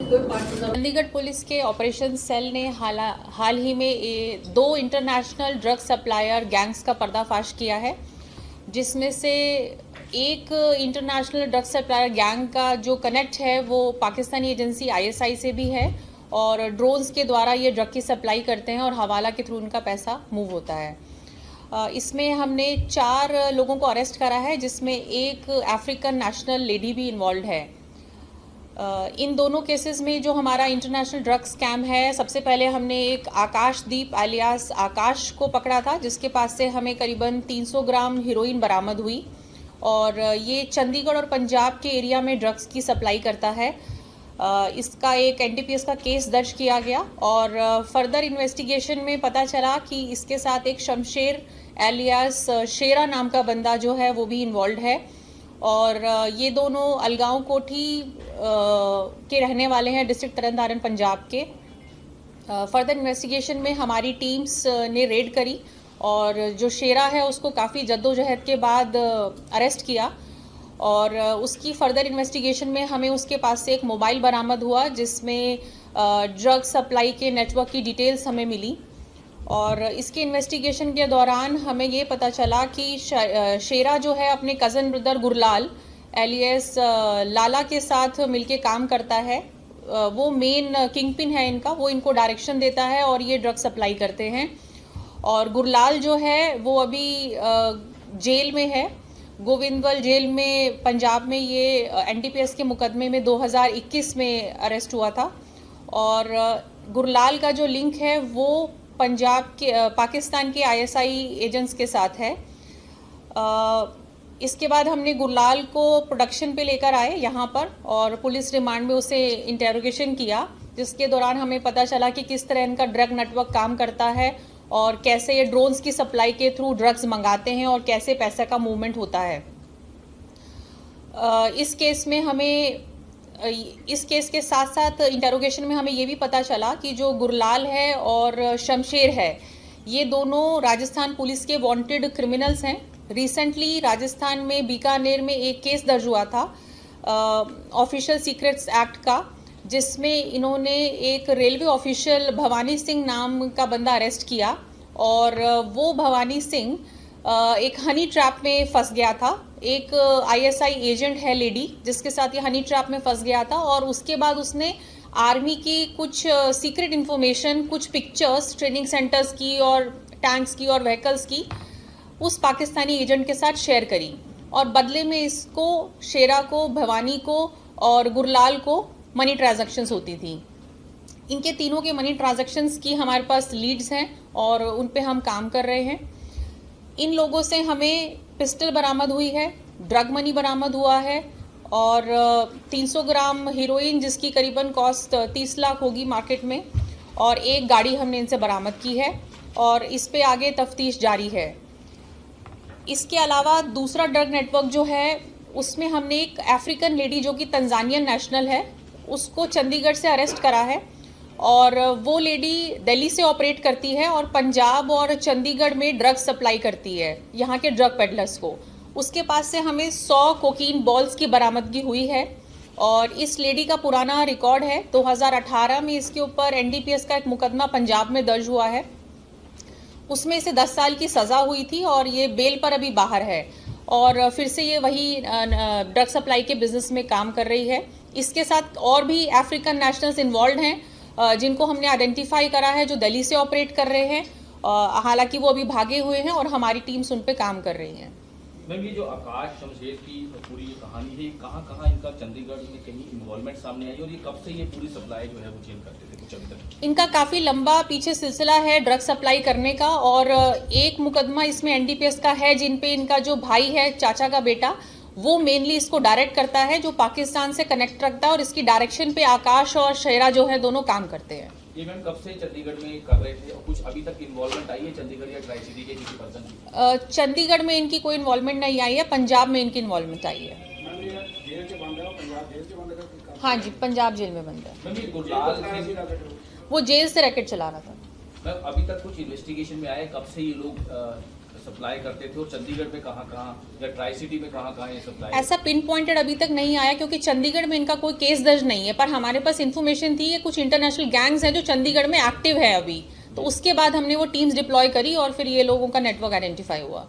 Chandigarh police के operation cell ने हाल ही में 2 इंटरनेशनल ड्रग सप्लायर गैंग्स का पर्दाफाश किया है, जिसमें से एक इंटरनेशनल ड्रग सप्लायर गैंग का जो कनेक्ट है वो पाकिस्तानी एजेंसी ISI से भी है और ड्रोन्स के द्वारा ये ड्रग की सप्लाई करते हैं और हवाला के थ्रू उनका पैसा मूव होता है। इसमें हमने 4 लोगों को अरेस्ट करा है, जिसमें एक अफ्रीकन नेशनल लेडी भी इन्वॉल्व है। इन दोनों केसेस में जो हमारा इंटरनेशनल ड्रग स्कैम है, सबसे पहले हमने एक आकाशदीप alias आकाश को पकड़ा था, जिसके पास से हमें करीबन 300 ग्राम हीरोइन बरामद हुई और ये चंडीगढ़ और पंजाब के एरिया में ड्रग्स की सप्लाई करता है। इसका एक NDPS का केस दर्ज किया गया और फर्दर इन्वेस्टिगेशन में पता चला कि इसके साथ एक शमशेर alias शेरा नाम का बंदा जो है वो भी इन्वॉल्व है और ये दोनों अलगांव कोठी के रहने वाले हैं, डिस्ट्रिक्ट तरनतारन पंजाब के। फर्दर इन्वेस्टिगेशन में हमारी टीम्स ने रेड करी और जो शेरा है उसको काफ़ी जद्दोजहद के बाद अरेस्ट किया और उसकी फर्दर इन्वेस्टिगेशन में हमें उसके पास से एक मोबाइल बरामद हुआ, जिसमें ड्रग सप्लाई के नेटवर्क की डिटेल्स हमें मिली और इसके इन्वेस्टिगेशन के दौरान हमें ये पता चला कि शेरा जो है अपने कज़न ब्रदर गुरलाल alias लाला के साथ मिलके काम करता है। वो मेन किंग पिन है इनका, वो इनको डायरेक्शन देता है और ये ड्रग सप्लाई करते हैं। और गुरलाल जो है वो अभी जेल में है, गोविंदवल जेल में पंजाब में। ये NDPS के मुकदमे में 2021 में अरेस्ट हुआ था और गुरलाल का जो लिंक है वो पंजाब के पाकिस्तान के ISI एजेंट्स के साथ है। इसके बाद हमने गुरलाल को प्रोडक्शन पे लेकर आए यहाँ पर और पुलिस रिमांड में उसे इंटेरोगेशन किया, जिसके दौरान हमें पता चला कि किस तरह इनका ड्रग नेटवर्क काम करता है और कैसे ये ड्रोन्स की सप्लाई के थ्रू ड्रग्स मंगाते हैं और कैसे पैसे का मूवमेंट होता है। इस केस के साथ साथ इंटेरोगेशन में हमें ये भी पता चला कि जो गुरलाल है और शमशेर है, ये दोनों राजस्थान पुलिस के वांटेड क्रिमिनल्स हैं। रिसेंटली राजस्थान में बीकानेर में एक केस दर्ज हुआ था ऑफिशियल सीक्रेट्स एक्ट का, जिसमें इन्होंने एक रेलवे ऑफिशियल भवानी सिंह नाम का बंदा अरेस्ट किया और वो भवानी सिंह एक हनी ट्रैप में फंस गया था। एक ISI एजेंट है लेडी, जिसके साथ ये हनी ट्रैप में फंस गया था और उसके बाद उसने आर्मी की कुछ सीक्रेट इन्फॉर्मेशन, कुछ पिक्चर्स ट्रेनिंग सेंटर्स की और टैंक्स की और व्हीकल्स की उस पाकिस्तानी एजेंट के साथ शेयर करी और बदले में इसको, शेरा को, भवानी को और गुरलाल को मनी ट्रांजैक्शंस होती थी। इनके तीनों के मनी ट्रांजैक्शंस की हमारे पास लीड्स हैं और उन पे हम काम कर रहे हैं। इन लोगों से हमें पिस्टल बरामद हुई है, ड्रग मनी बरामद हुआ है और 300 ग्राम हीरोइन जिसकी करीबन कॉस्ट 30 लाख होगी मार्केट में, और एक गाड़ी हमने इनसे बरामद की है और इस पे आगे तफ्तीश जारी है। इसके अलावा दूसरा ड्रग नेटवर्क जो है, उसमें हमने एक अफ्रीकन लेडी जो कि तंजानियन नेशनल है, उसको चंडीगढ़ से अरेस्ट करा है और वो लेडी दिल्ली से ऑपरेट करती है और पंजाब और चंडीगढ़ में ड्रग सप्लाई करती है यहाँ के ड्रग पेडलर्स को। उसके पास से हमें 100 कोकीन बॉल्स की बरामदगी हुई है और इस लेडी का पुराना रिकॉर्ड है। 2018 में इसके ऊपर NDPS का एक मुकदमा पंजाब में दर्ज हुआ है, उसमें इसे 10 साल की सज़ा हुई थी और ये बेल पर अभी बाहर है और फिर से ये वही ड्रग सप्लाई के बिजनेस में काम कर रही है। इसके साथ और भी अफ्रीकन नेशनल्स इन्वॉल्व हैं जिनको हमने आइडेंटिफाई करा है, जो दिल्ली से ऑपरेट कर रहे हैं। हालांकि वो अभी भागे हुए हैं और हमारी टीम्स उन पे काम कर रही हैं। मैम, ये जो आकाश शमशेर की पूरी कहानी है, कहाँ इनका चंडीगढ़ में कहीं इन्वॉल्वमेंट सामने आई और ये कब से ये पूरी सप्लाई जो है वो चेन करते थे कुछ अभी तक? इनका काफ़ी लंबा पीछे सिलसिला है ड्रग सप्लाई करने का और एक मुकदमा इसमें NDPS का है, जिन पे इनका जो भाई है, चाचा का बेटा, वो मेनली इसको डायरेक्ट करता है, जो पाकिस्तान से कनेक्ट रखता है और इसकी डायरेक्शन पे आकाश और शेरा जो है दोनों काम करते हैं। ये मैम कब से चंडीगढ़ में कर रहे थे और कुछ अभी तक इन्वॉल्वमेंट आई है चंडीगढ़ या ट्राई सिटी के किसी पर्सन की? चंडीगढ़ में इनकी कोई इन्वॉल्वमेंट नहीं आई है, पंजाब में इनकी इन्वॉल्वमेंट आई है। हाँ जी, पंजाब जेल में बंद है। वो जेल से रैकेट चला रहा था। मैम, अभी तक कुछ इन्वेस्टिगेशन में आया कब से ये लोग सप्लाई करते थे, और चंडीगढ़ में कहाँ कहाँ या ट्राई सिटी में कहाँ ये सप्लाई? ऐसा पिन पॉइंटेड अभी तक नहीं आया, क्योंकि चंडीगढ़ में इनका कोई केस दर्ज नहीं है, पर हमारे पास इन्फॉर्मेशन थी कि कुछ इंटरनेशनल गैंग्स हैं जो चंडीगढ़ में एक्टिव है अभी, तो उसके बाद हमने वो टीम्स डिप्लॉय करी और फिर ये लोगों का नेटवर्क आइडेंटिफाई हुआ।